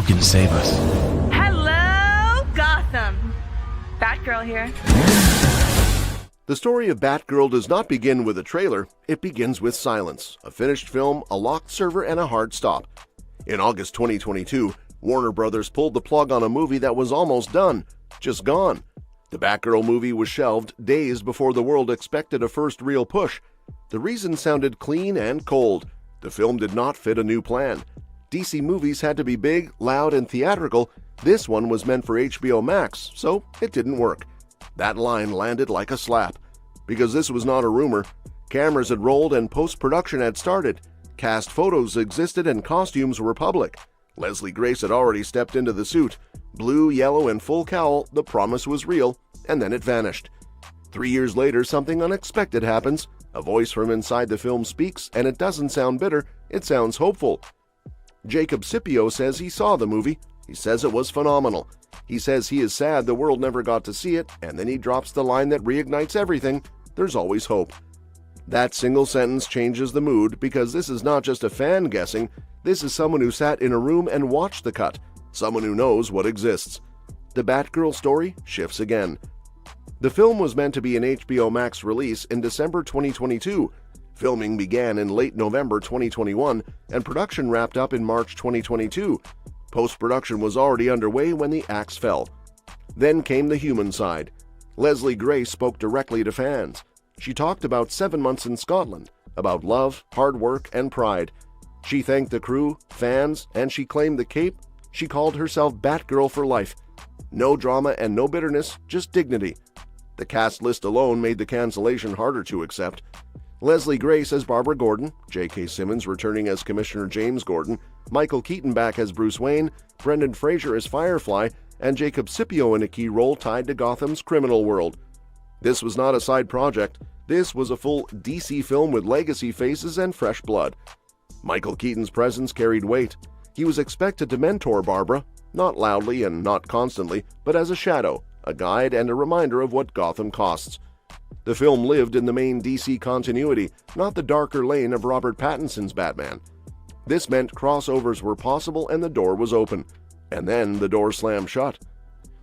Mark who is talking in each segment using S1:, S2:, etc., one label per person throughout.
S1: can save us?
S2: Hello, Gotham! Batgirl here.
S3: The story of Batgirl does not begin with a trailer, it begins with silence, a finished film, a locked server, and a hard stop. In August 2022, Warner Brothers pulled the plug on a movie that was almost done, just gone. The Batgirl movie was shelved days before the world expected a first real push. The reason sounded clean and cold. The film did not fit a new plan. DC movies had to be big, loud, and theatrical. This one was meant for HBO Max, so it didn't work. That line landed like a slap. Because this was not a rumor. Cameras had rolled and post-production had started. Cast photos existed and costumes were public. Leslie Grace had already stepped into the suit. Blue, yellow, and full cowl, the promise was real, and then it vanished. 3 years later, something unexpected happens. A voice from inside the film speaks, and it doesn't sound bitter, it sounds hopeful. Jacob Scipio says he saw the movie. He says it was phenomenal. He says he is sad the world never got to see it, and then he drops the line that reignites everything: there's always hope. That single sentence changes the mood because this is not just a fan guessing, this is someone who sat in a room and watched the cut, someone who knows what exists. The Batgirl story shifts again. The film was meant to be an HBO Max release in December 2022. Filming began in late November 2021, and production wrapped up in March 2022. Post-production was already underway when the axe fell. Then came the human side. Leslie Grace spoke directly to fans. She talked about 7 months in Scotland, about love, hard work, and pride. She thanked the crew, fans, and she claimed the cape. She called herself Batgirl for life. No drama and no bitterness, just dignity. The cast list alone made the cancellation harder to accept. Leslie Grace as Barbara Gordon, J.K. Simmons returning as Commissioner James Gordon, Michael Keaton back as Bruce Wayne, Brendan Fraser as Firefly, and Jacob Scipio in a key role tied to Gotham's criminal world. This was not a side project. This was a full DC film with legacy faces and fresh blood. Michael Keaton's presence carried weight. He was expected to mentor Barbara, not loudly and not constantly, but as a shadow, a guide, and a reminder of what Gotham costs. The film lived in the main DC continuity, not the darker lane of Robert Pattinson's Batman. This meant crossovers were possible and the door was open. And then the door slammed shut.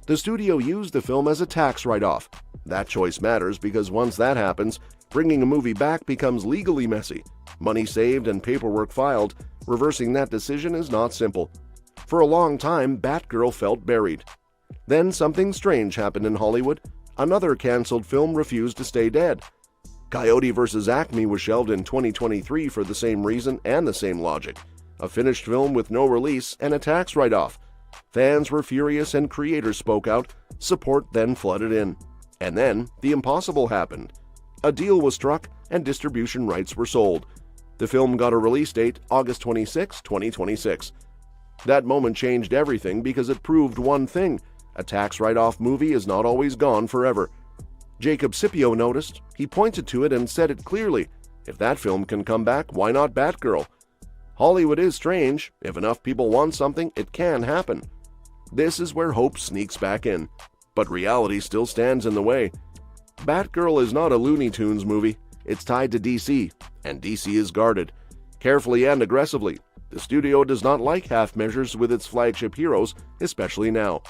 S3: The studio used the film as a tax write-off. That choice matters because once that happens, bringing a movie back becomes legally messy. Money saved and paperwork filed. Reversing that decision is not simple. For a long time, Batgirl felt buried. Then something strange happened in Hollywood. Another canceled film refused to stay dead. Coyote vs. Acme was shelved in 2023 for the same reason and the same logic. A finished film with no release and a tax write-off. Fans were furious and creators spoke out. Support then flooded in. And then the impossible happened. A deal was struck and distribution rights were sold. The film got a release date, August 26, 2026. That moment changed everything because it proved one thing: a tax write-off movie is not always gone forever. Jacob Scipio noticed. He pointed to it and said it clearly. If that film can come back, why not Batgirl? Hollywood is strange. If enough people want something, it can happen. This is where hope sneaks back in. But reality still stands in the way. Batgirl is not a Looney Tunes movie. It's tied to DC, and DC is guarded. Carefully and aggressively. The studio does not like half measures with its flagship heroes, especially now.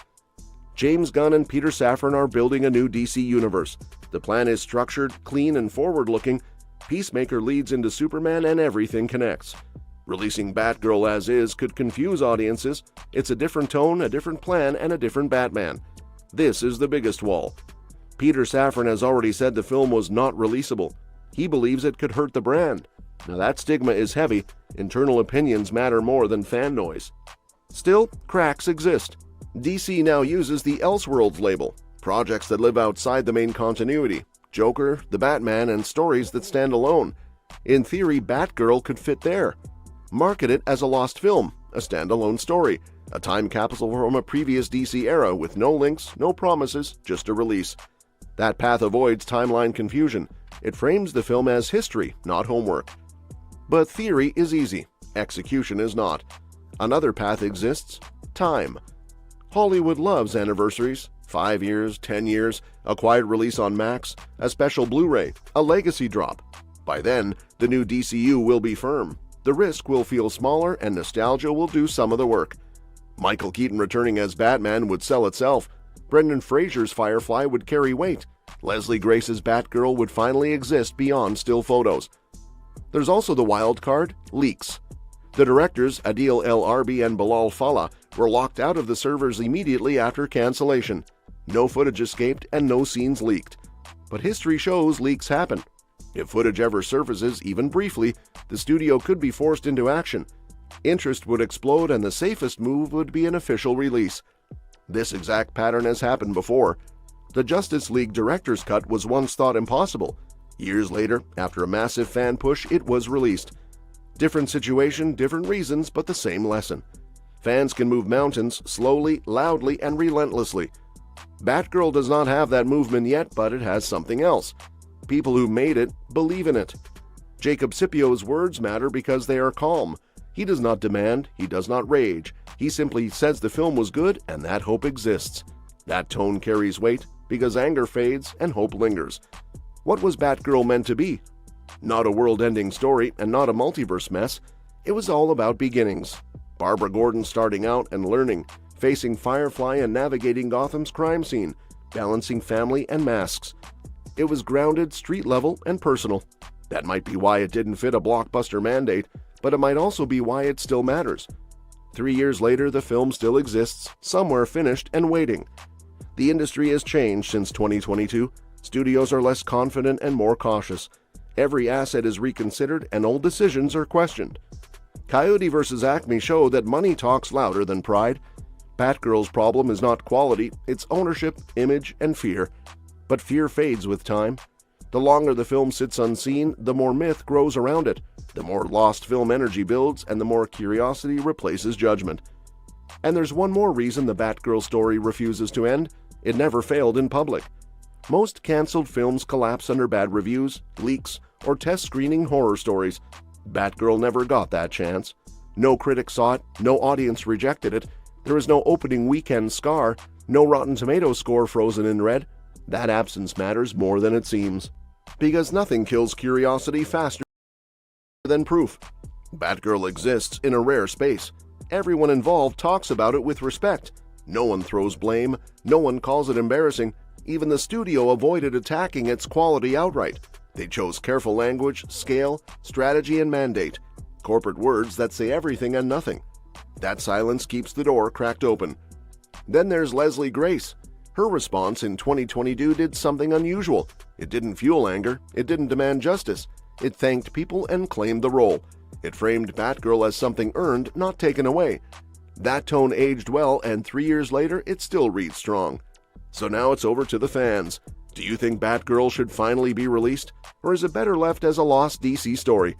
S3: James Gunn and Peter Safran are building a new DC universe. The plan is structured, clean, and forward-looking. Peacemaker leads into Superman and everything connects. Releasing Batgirl as is could confuse audiences. It's a different tone, a different plan, and a different Batman. This is the biggest wall. Peter Safran has already said the film was not releasable. He believes it could hurt the brand. Now that stigma is heavy. Internal opinions matter more than fan noise. Still, cracks exist. DC now uses the Elseworlds label, projects that live outside the main continuity, Joker, the Batman, and stories that stand alone. In theory, Batgirl could fit there. Market it as a lost film, a standalone story, a time capsule from a previous DC era with no links, no promises, just a release. That path avoids timeline confusion. It frames the film as history, not homework. But theory is easy, execution is not. Another path exists: time. Hollywood loves anniversaries. 5 years, 10 years, a quiet release on Max, a special Blu-ray, a legacy drop. By then, the new DCU will be firm. The risk will feel smaller and nostalgia will do some of the work. Michael Keaton returning as Batman would sell itself. Brendan Fraser's Firefly would carry weight. Leslie Grace's Batgirl would finally exist beyond still photos. There's also the wild card, leaks. The directors, Adil El Arbi and Bilal Fallah, were locked out of the servers immediately after cancellation. No footage escaped and no scenes leaked. But history shows leaks happen. If footage ever surfaces, even briefly, the studio could be forced into action. Interest would explode and the safest move would be an official release. This exact pattern has happened before. The Justice League Director's Cut was once thought impossible. Years later, after a massive fan push, it was released. Different situation, different reasons, but the same lesson. Fans can move mountains slowly, loudly, and relentlessly. Batgirl does not have that movement yet, but it has something else. People who made it believe in it. Jacob Scipio's words matter because they are calm. He does not demand, he does not rage. He simply says the film was good and that hope exists. That tone carries weight because anger fades and hope lingers. What was Batgirl meant to be? Not a world-ending story and not a multiverse mess. It was all about beginnings. Barbara Gordon starting out and learning, facing Firefly and navigating Gotham's crime scene, balancing family and masks. It was grounded, street level, and personal. That might be why it didn't fit a blockbuster mandate, but it might also be why it still matters. 3 years later, the film still exists, somewhere finished and waiting. The industry has changed since 2022. Studios are less confident and more cautious. Every asset is reconsidered and old decisions are questioned. Coyote vs. Acme showed that money talks louder than pride. Batgirl's problem is not quality, it's ownership, image, and fear. But fear fades with time. The longer the film sits unseen, the more myth grows around it, the more lost film energy builds, and the more curiosity replaces judgment. And there's one more reason the Batgirl story refuses to end. It never failed in public. Most canceled films collapse under bad reviews, leaks, or test screening horror stories. Batgirl never got that chance. No critic saw it, no audience rejected it. There is no opening weekend scar, no Rotten Tomatoes score frozen in red. That absence matters more than it seems. Because nothing kills curiosity faster than proof. Batgirl exists in a rare space. Everyone involved talks about it with respect. No one throws blame, no one calls it embarrassing. Even the studio avoided attacking its quality outright. They chose careful language, scale, strategy, and mandate. Corporate words that say everything and nothing. That silence keeps the door cracked open. Then there's Leslie Grace. Her response in 2022 did something unusual. It didn't fuel anger, it didn't demand justice. It thanked people and claimed the role. It framed Batgirl as something earned, not taken away. That tone aged well, and 3 years later, it still reads strong. So now it's over to the fans. Do you think Batgirl should finally be released, or is it better left as a lost DC story?